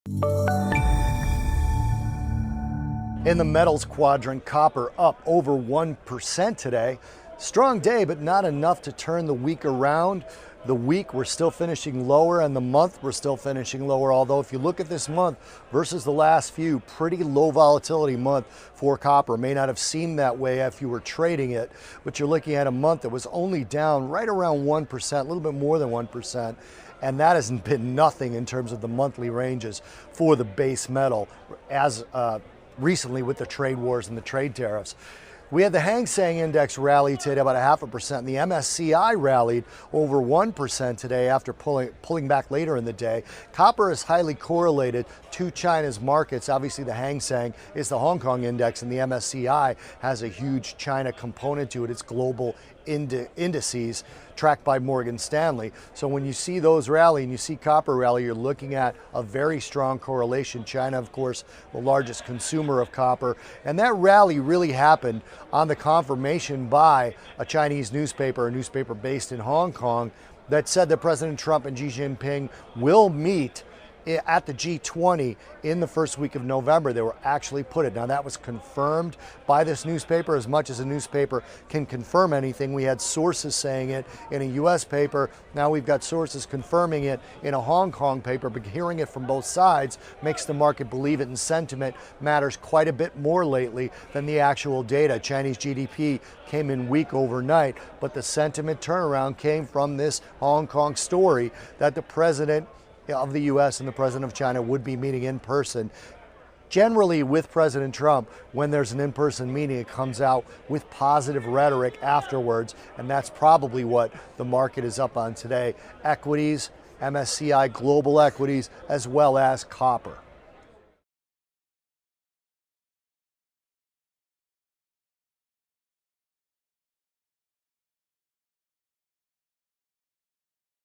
In the metals quadrant, copper up over 1% today. Strong day, but not enough to turn the week around. The week we're still finishing lower, and the month we're still finishing lower. Although if you look at this month versus the last few, pretty low volatility month for copper. May not have seemed that way if you were trading it, but you're looking at a month that was only down right around 1%, a little bit more than 1%. And that hasn't been nothing in terms of the monthly ranges for the base metal as recently with the trade wars and the trade tariffs. We had the Hang Seng Index rally today about 0.5%. The MSCI rallied over 1% today after pulling back later in the day. Copper is highly correlated to China's markets. Obviously, the Hang Seng is the Hong Kong index, and the MSCI has a huge China component to it. It's global indices tracked by Morgan Stanley. So when you see those rally and you see copper rally, you're looking at a very strong correlation. China, of course, the largest consumer of copper. And that rally really happened on the confirmation by a Chinese newspaper, a newspaper based in Hong Kong, that said that President Trump and Xi Jinping will meet at the G20 in the first week of November. They were actually put it. Now that was confirmed by this newspaper. As much as a newspaper can confirm anything, we had sources saying it in a US paper. Now we've got sources confirming it in a Hong Kong paper, but hearing it from both sides makes the market believe it, and sentiment matters quite a bit more lately than the actual data. Chinese GDP came in weak overnight, but the sentiment turnaround came from this Hong Kong story that the president of the US and the president of China would be meeting in person. Generally with President Trump, when there's an in-person meeting, it comes out with positive rhetoric afterwards, and that's probably what the market is up on today. Equities, MSCI global equities, as well as copper.